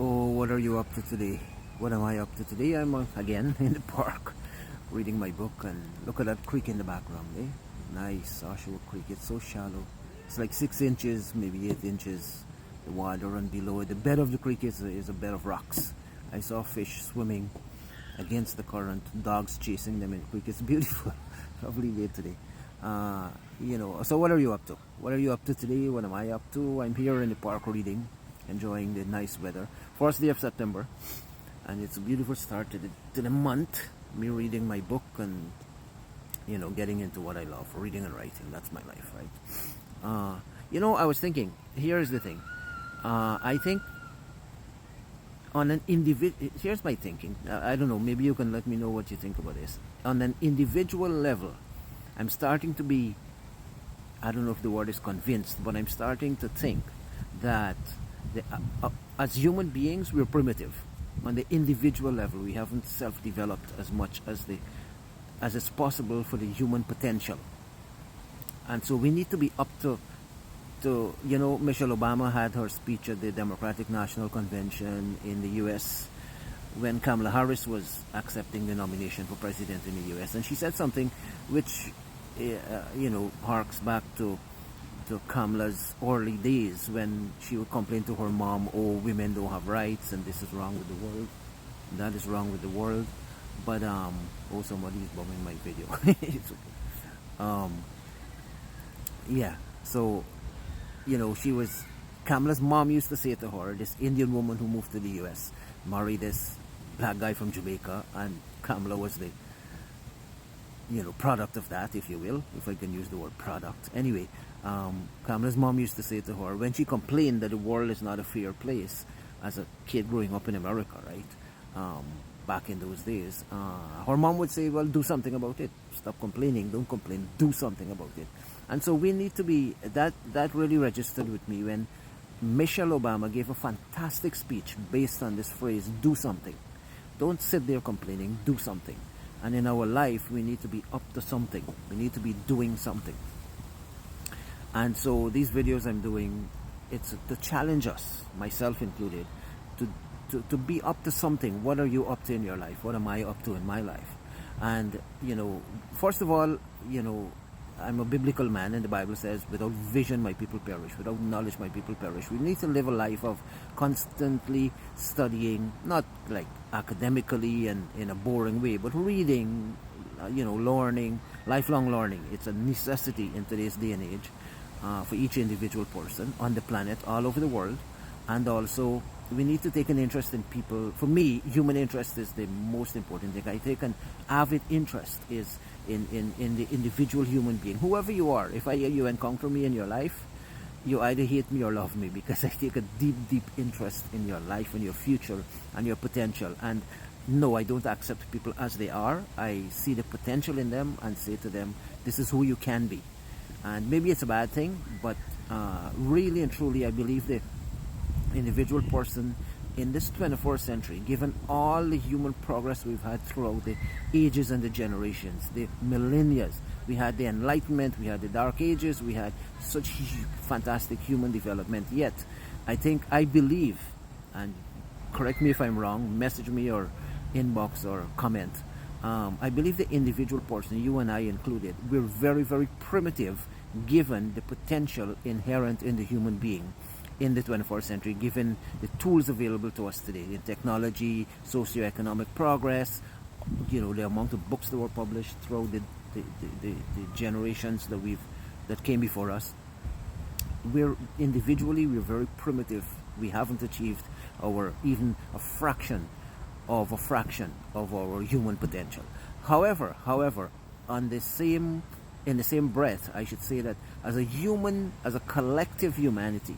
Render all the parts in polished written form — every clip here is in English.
Oh, what are you up to today? What am I up to today? I'm again in the park reading my book, and look at that creek in the background, eh? Nice Oshawa Creek. It's so shallow. It's like 6 inches, maybe 8 inches. The water run below it. The bed of the creek is a bed of rocks. I saw fish swimming against the current, dogs chasing them in the creek. It's beautiful. Lovely day today. So what are you up to? What are you up to today? What am I up to? I'm here in the park reading, enjoying the nice weather. First day of September, and it's a beautiful start to the month. Me reading my book and getting into what I love, reading and writing. That's my life, right? I was thinking. Here's the thing. I think on an individual. Here's my thinking. I don't know. Maybe you can let me know what you think about this. On an individual level, I'm starting to be. I don't know if the word is convinced, but I'm starting to think that as human beings, we're primitive. On the individual level, we haven't self-developed as much as it's possible for the human potential, and so we need to be up to Michelle Obama had her speech at the Democratic National Convention in the U.S. when Kamala Harris was accepting the nomination for president in the U.S., and she said something which harks back to Kamala's early days when she would complain to her mom, oh, women don't have rights and this is wrong with the world, that is wrong with the world. But somebody is bombing my video. It's okay. Yeah, so Kamala's mom used to say to her, this Indian woman who moved to the US married this black guy from Jamaica, and Kamala was the product of that, if you will, if I can use the word product. Anyway, Kamala's mom used to say to her, when she complained that the world is not a fair place, as a kid growing up in America, right? Back in those days, her mom would say, well, do something about it. Stop complaining, don't complain, do something about it. And so we need to be, that really registered with me when Michelle Obama gave a fantastic speech based on this phrase, do something. Don't sit there complaining, do something. And in our life, we need to be up to something. We need to be doing something. And so these videos I'm doing, it's to challenge us, myself included, to be up to something. What are you up to in your life? What am I up to in my life? And, first of all, I'm a biblical man, and the Bible says, without vision, my people perish. Without knowledge, my people perish. We need to live a life of constantly studying, not like academically and in a boring way, but reading, learning, lifelong learning. It's a necessity in today's day and age for each individual person on the planet, all over the world. And also, we need to take an interest in people. For me, human interest is the most important thing. I take an avid interest is in the individual human being, whoever you are. If you encounter me in your life, you either hate me or love me, because I take a deep interest in your life and your future and your potential. And no, I don't accept people as they are. I see the potential in them and say to them, this is who you can be. And maybe it's a bad thing, but really and truly, I believe the individual person in this 21st century, given all the human progress we've had throughout the ages and the generations, the millennia, we had the Enlightenment, we had the Dark Ages, we had such fantastic human development. Yet, I believe, and correct me if I'm wrong, message me or inbox or comment, I believe the individual person, you and I included, we're very, very primitive given the potential inherent in the human being in the 21st century, given the tools available to us today in technology, socioeconomic progress, the amount of books that were published throughout the generations that came before us. We're very primitive. We haven't achieved even a fraction of our human potential. However, in the same breath, I should say that as a collective humanity,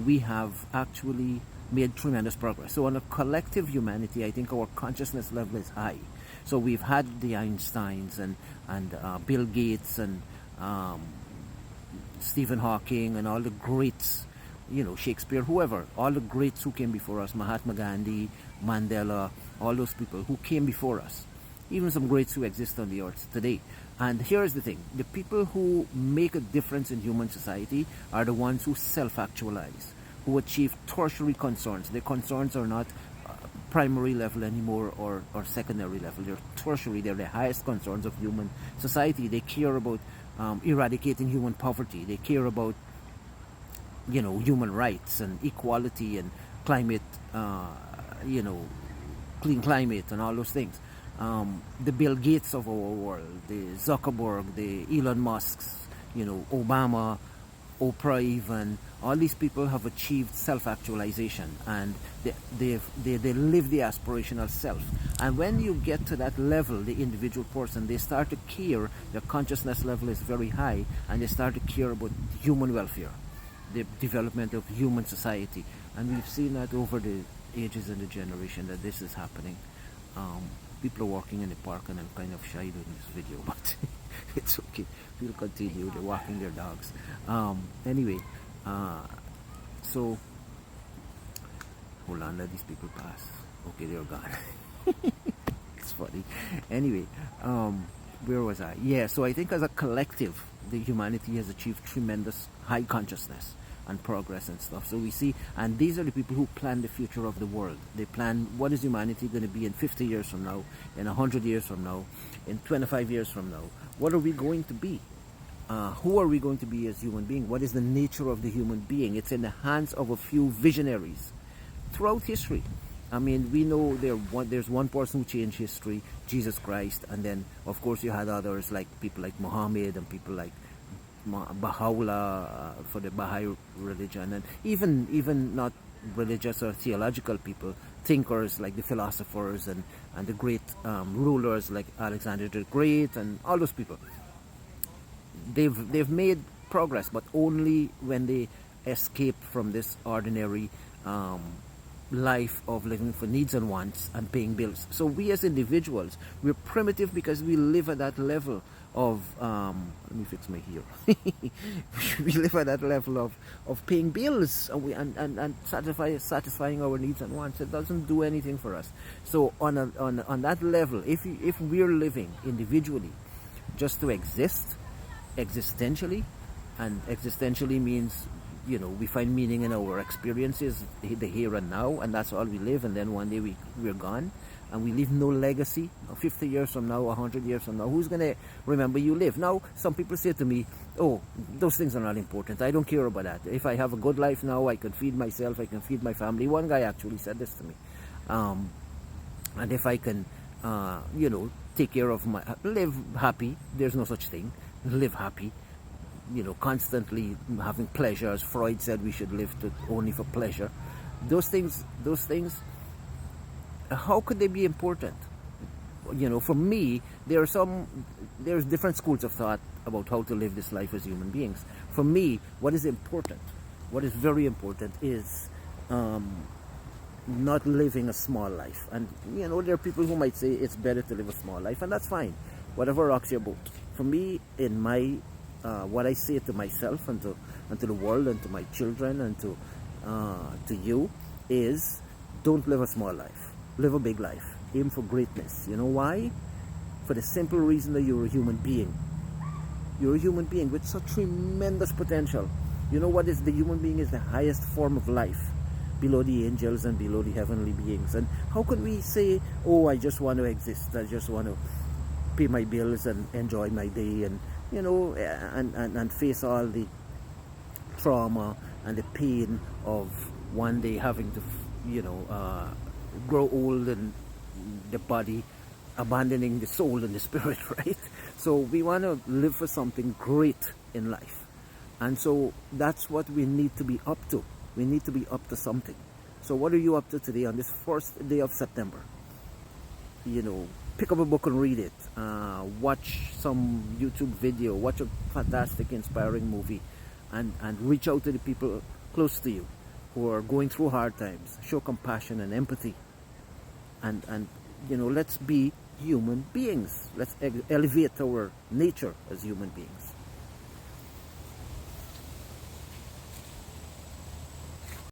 we have actually made tremendous progress. So on a collective humanity, I think our consciousness level is high. So we've had the Einsteins and Bill Gates and Stephen Hawking and all the greats, Shakespeare, whoever, all the greats who came before us, Mahatma Gandhi, Mandela, all those people who came before us, even some greats who exist on the earth today. And here's the thing, the people who make a difference in human society are the ones who self-actualize, who achieve tertiary concerns. Their concerns are not primary level anymore, or secondary level. They're tertiary. They're the highest concerns of human society. They care about eradicating human poverty. They care about, human rights and equality and climate, you know, clean climate and all those things. The Bill Gates of our world, the Zuckerberg, the Elon Musks, Obama, Oprah, even all these people have achieved self-actualization, and they live the aspirational self. And when you get to that level, the individual person, they start to care. Their consciousness level is very high, and they start to care about human welfare, the development of human society. And we've seen that over the ages and the generation that this is happening. People are walking in the park, and I'm kind of shy doing this video, but it's okay. We'll continue. They're walking their dogs. Anyway, so hold on, let these people pass. Okay, they're gone. It's funny. Anyway, where was I? Yeah, so I think as a collective, the humanity has achieved tremendous high consciousness and progress and stuff. So we see, and these are the people who plan the future of the world. They plan what is humanity going to be in 50 years from now, in 100 years from now, in 25 years from now. What are we going to be? Who are we going to be as human beings? What is the nature of the human being? It's in the hands of a few visionaries throughout history. I mean, we know there's one person who changed history, Jesus Christ, and then of course you had others like people like Muhammad and people like Baha'u'llah for the Baha'i religion, and even not religious or theological people, thinkers like the philosophers and the great rulers like Alexander the Great and all those people. They've made progress, but only when they escape from this ordinary life of living for needs and wants and paying bills. So we as individuals, we're primitive because we live at that level of let me fix my hair. We live at that level of paying bills, and satisfying our needs and wants. It doesn't do anything for us. So on that level, if we're living individually just to exist existentially, and existentially means we find meaning in our experiences, the here and now, and that's all we live, and then one day we're gone, and we leave no legacy. 50 years from now, 100 years from now, who's going to remember you live? Now, some people say to me, oh, those things are not important. I don't care about that. If I have a good life now, I can feed myself, I can feed my family. One guy actually said this to me. And if I can, take care of live happy, there's no such thing. Live happy. Constantly having pleasures. Freud said we should live only for pleasure. Those things, how could they be important? For me, there's different schools of thought about how to live this life as human beings. For me, what is important, what is very important, is not living a small life. And there are people who might say it's better to live a small life, and that's fine. Whatever rocks your boat. For me, in my what I say to myself and to the world and to my children and to you is, don't live a small life. Live a big life. Aim for greatness. You know why? For the simple reason that you're a human being. You're a human being with such tremendous potential. You know what is the human being is the highest form of life, below the angels and below the heavenly beings. And how could we say, oh, I just want to exist, I just want to pay my bills and enjoy my day, and and face all the trauma and the pain of one day having to grow old and the body abandoning the soul and the spirit, right? So we want to live for something great in life, and so that's what we need to be up to. We need to be up to something. So what are you up to today on this first day of September? Pick up a book and read it. Watch some YouTube video. Watch a fantastic, inspiring movie, and reach out to the people close to you who are going through hard times. Show compassion and empathy, and let's be human beings. Let's elevate our nature as human beings.